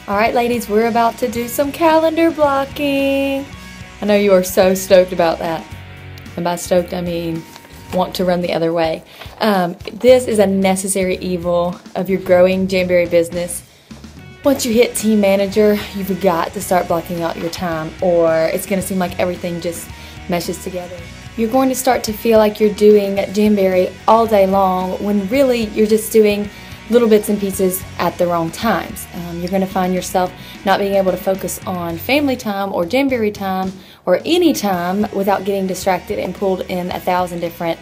All right, ladies, we're about to do some calendar blocking. I know you are so stoked about that. And by stoked, I mean want to run the other way. This is a necessary evil of your growing Jamberry business. Once you hit team manager, you've got to start blocking out your time, or it's going to seem like everything just meshes together. You're going to start to feel like you're doing Jamberry all day long when really you're just doing little bits and pieces at the wrong times. You're going to find yourself not being able to focus on family time or Jamberry time or any time without getting distracted and pulled in 1,000 different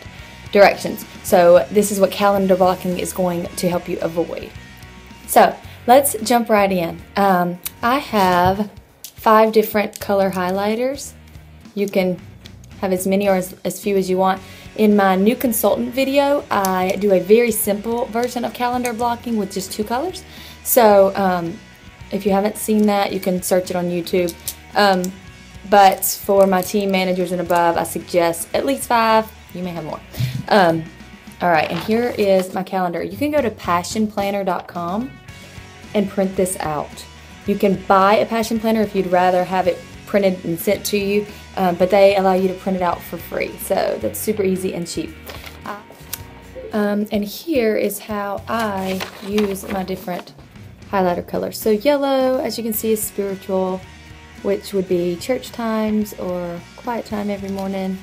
directions. So this is what calendar blocking is going to help you avoid. So let's jump right in. I have 5 different color highlighters. You can have as many or as few as you want. In my new consultant video, I do a very simple version of calendar blocking with just 2 colors. So if you haven't seen that, you can search it on YouTube. But for my team managers and above, I suggest at least 5. You may have more. Alright, and here is my calendar. You can go to passionplanner.com and print this out. You can buy a Passion Planner if you'd rather have it printed and sent to you, but they allow you to print it out for free, so that's super easy and cheap. And here is how I use my different highlighter colors. So yellow, as you can see, is spiritual, which would be church times or quiet time every morning.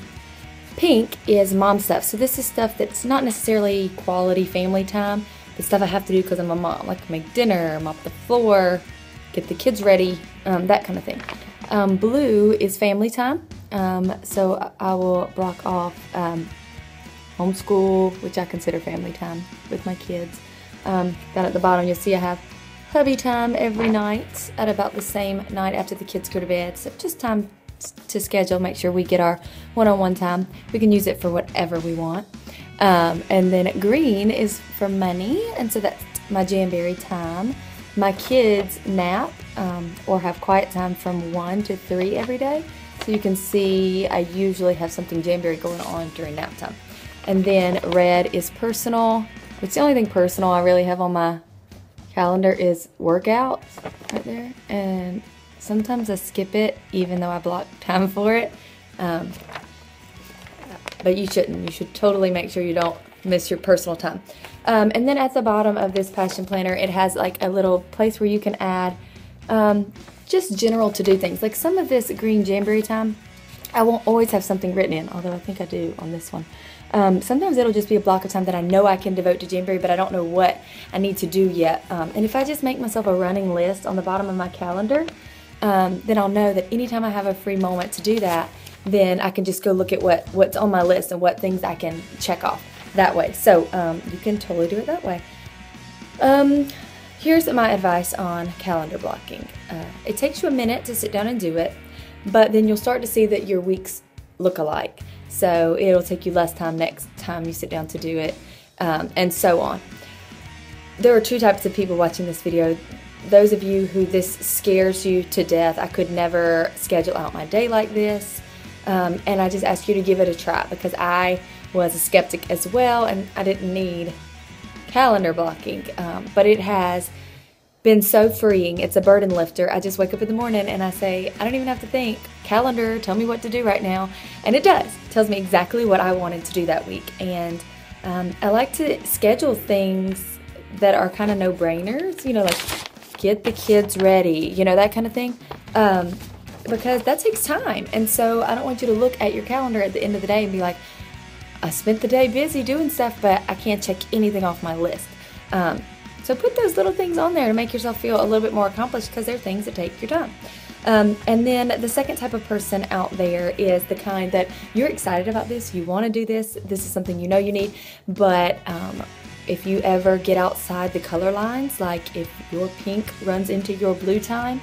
Pink is mom stuff, so this is stuff that's not necessarily quality family time, but stuff I have to do because I'm a mom, like make dinner, mop the floor, get the kids ready, that kind of thing. Blue is family time, so I will block off homeschool, which I consider family time with my kids. Down at the bottom you'll see I have hubby time every night at about the same night after the kids go to bed, so just time to schedule, make sure we get our one-on-one time. We can use it for whatever we want. And then green is for money, and so that's my Jamberry time. My kids nap or have quiet time from 1 to 3 every day. So you can see I usually have something Jamberry going on during nap time. And then red is personal, which the only thing personal I really have on my calendar is workouts right there. And sometimes I skip it even though I block time for it. But you shouldn't. You should totally make sure you don't miss your personal time. And then at the bottom of this Passion Planner, it has like a little place where you can add just general to-do things. Like some of this green Jamberry time, I won't always have something written in, although I think I do on this one. Sometimes it'll just be a block of time that I know I can devote to Jamberry, but I don't know what I need to do yet. And if I just make myself a running list on the bottom of my calendar, then I'll know that anytime I have a free moment to do that, then I can just go look at what's on my list and what things I can check off that way. So you can totally do it that way. Here's my advice on calendar blocking. It takes you a minute to sit down and do it, but then you'll start to see that your weeks look alike. So it'll take you less time next time you sit down to do it, and so on. There are 2 types of people watching this video. Those of you who this scares you to death. I could never schedule out my day like this. And I just ask you to give it a try, because I was a skeptic as well and I didn't need calendar blocking, but it has been so freeing. It's a burden lifter. I just wake up in the morning and I say, I don't even have to think. Calendar, tell me what to do right now. And it does. It tells me exactly what I wanted to do that week. And I like to schedule things that are kind of no-brainers, you know, like get the kids ready, you know, that kind of thing. Because that takes time, and so I don't want you to look at your calendar at the end of the day and be like, I spent the day busy doing stuff, but I can't check anything off my list. So put those little things on there to make yourself feel a little bit more accomplished, because they're things that take your time. And then the second type of person out there is the kind that you're excited about this, you want to do this, this is something you know you need, but if you ever get outside the color lines, like if your pink runs into your blue time,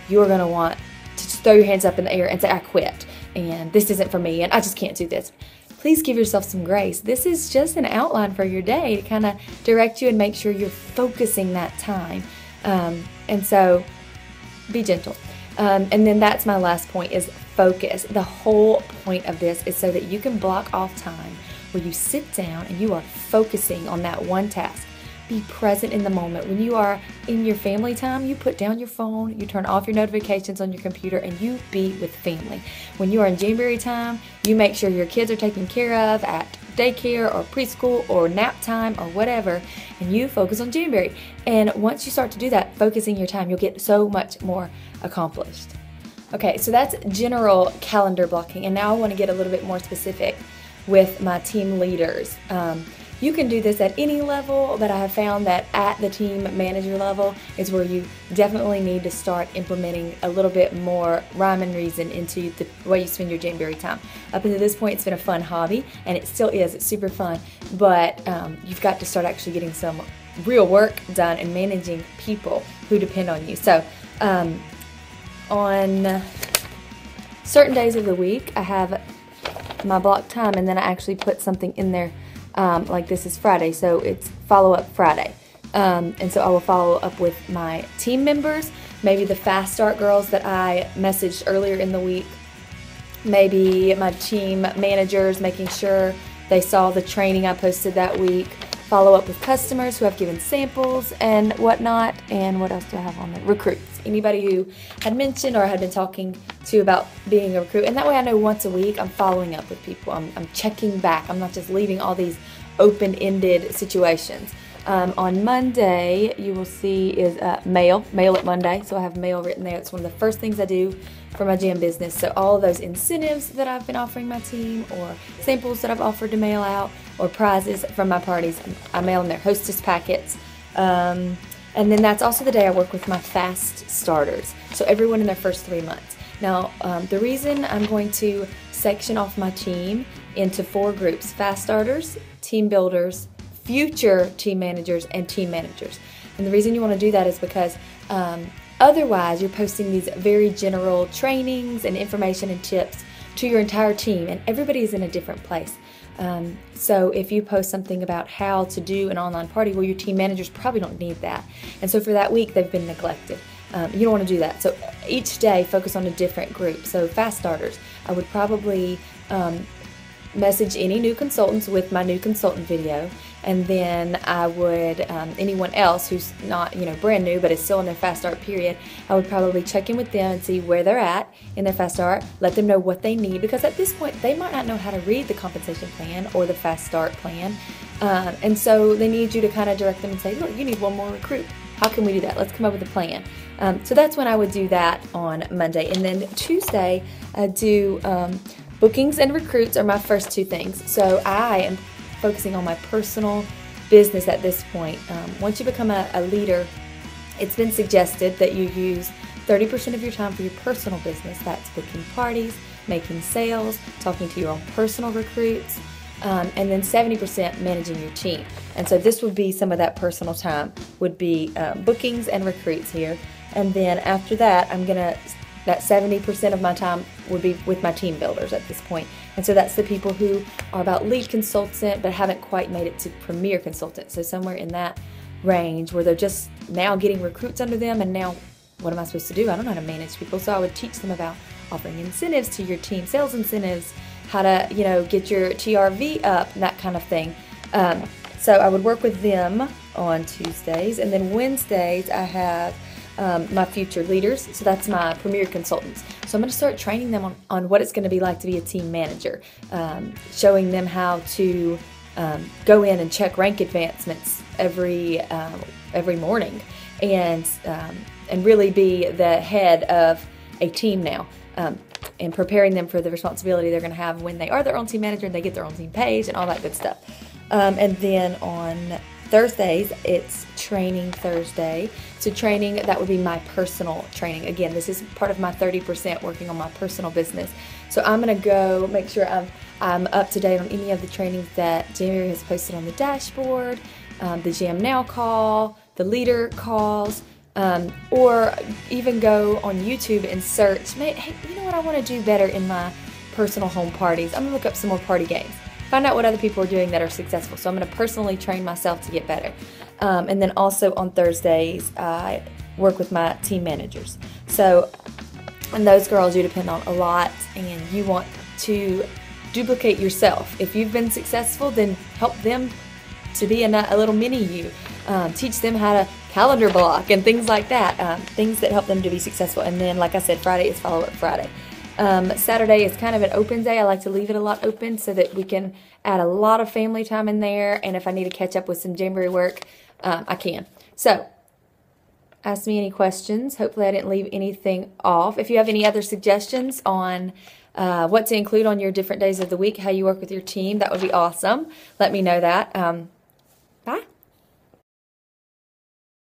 you're going to want to just throw your hands up in the air and say, I quit, and this isn't for me, and I just can't do this. Please give yourself some grace. This is just an outline for your day to kind of direct you and make sure you're focusing that time. And so be gentle. And then that's my last point, is focus. The whole point of this is so that you can block off time where you sit down and you are focusing on that one task. be present in the moment. When you are in your family time, you put down your phone, you turn off your notifications on your computer, and you be with family. When you are in Jamboree time, you make sure your kids are taken care of at daycare or preschool or nap time or whatever, and you focus on Jamboree. And once you start to do that, focusing your time, you'll get so much more accomplished. Okay, so that's general calendar blocking, and now I want to get a little bit more specific with my team leaders. You can do this at any level, but I have found that at the team manager level is where you definitely need to start implementing a little bit more rhyme and reason into the way you spend your Jamboree time. Up until this point, it's been a fun hobby, and it still is. It's super fun, but you've got to start actually getting some real work done and managing people who depend on you. So on certain days of the week, I have my block time, and then I actually put something in there. Like this is Friday, so it's follow-up Friday. And so I will follow up with my team members, maybe the Fast Start girls that I messaged earlier in the week, maybe my team managers, making sure they saw the training I posted that week, follow up with customers who have given samples and whatnot, and what else do I have on there? Recruits. Anybody who had mentioned or had been talking to about being a recruit. And that way I know once a week I'm following up with people. I'm checking back. I'm not just leaving all these open-ended situations. On Monday, you will see is mail at Monday. So I have mail written there. It's one of the first things I do for my jam business. So all of those incentives that I've been offering my team, or samples that I've offered to mail out, or prizes from my parties, I mail in their hostess packets. And then that's also the day I work with my fast starters. So everyone in their first 3 months. Now, the reason I'm going to section off my team into 4 groups: fast starters, team builders, future team managers, and team managers. And the reason you want to do that is because otherwise you're posting these very general trainings and information and tips to your entire team, and everybody is in a different place. So if you post something about how to do an online party, well, your team managers probably don't need that. And so for that week, they've been neglected. You don't want to do that. So each day, focus on a different group. So fast starters, I would probably message any new consultants with my new consultant video, and then I would, anyone else who's not, brand new but is still in their fast start period, I would probably check in with them and see where they're at in their fast start, let them know what they need, because at this point they might not know how to read the compensation plan or the fast start plan, and so they need you to kind of direct them and say, look, you need one more recruit. How can we do that? Let's come up with a plan. So that's when I would do that on Monday. And then Tuesday, I do bookings and recruits are my first 2 things. So I am focusing on my personal business at this point. Once you become a leader, it's been suggested that you use 30% of your time for your personal business. That's booking parties, making sales, talking to your own personal recruits, and then 70% managing your team. And so this would be some of that personal time, would be bookings and recruits here. And then after that, that 70% of my time would be with my team builders at this point. And so that's the people who are about lead consultant but haven't quite made it to premier consultant. So somewhere in that range where they're just now getting recruits under them, and now what am I supposed to do? I don't know how to manage people. So I would teach them about offering incentives to your team, sales incentives, how to, get your TRV up, and that kind of thing. So I would work with them on Tuesdays, and then Wednesdays I have my future leaders. So that's my premier consultants. So I'm going to start training them on what it's going to be like to be a team manager, showing them how to go in and check rank advancements every morning, and really be the head of a team now, and preparing them for the responsibility they're going to have when they are their own team manager and they get their own team page and all that good stuff. And then on Thursdays, it's Training Thursday. So training, that would be my personal training. Again, this is part of my 30% working on my personal business. So I'm going to go make sure I'm up to date on any of the trainings that Jamboree has posted on the dashboard, the Jam Now call, the leader calls, or even go on YouTube and search, hey, you know what I want to do better in my personal home parties? I'm going to look up some more party games. Find out what other people are doing that are successful. So I'm going to personally train myself to get better. And then also on Thursdays, I work with my team managers. So, and those girls you depend on a lot, and you want to duplicate yourself. If you've been successful, then help them to be a little mini you. teach them how to calendar block and things like that, things that help them to be successful. And then, like I said, Friday is Follow Up Friday. Saturday is kind of an open day. I like to leave it a lot open so that we can add a lot of family time in there. And if I need to catch up with some Jamboree work, I can. So ask me any questions. Hopefully I didn't leave anything off. If you have any other suggestions on what to include on your different days of the week, how you work with your team, that would be awesome. Let me know that.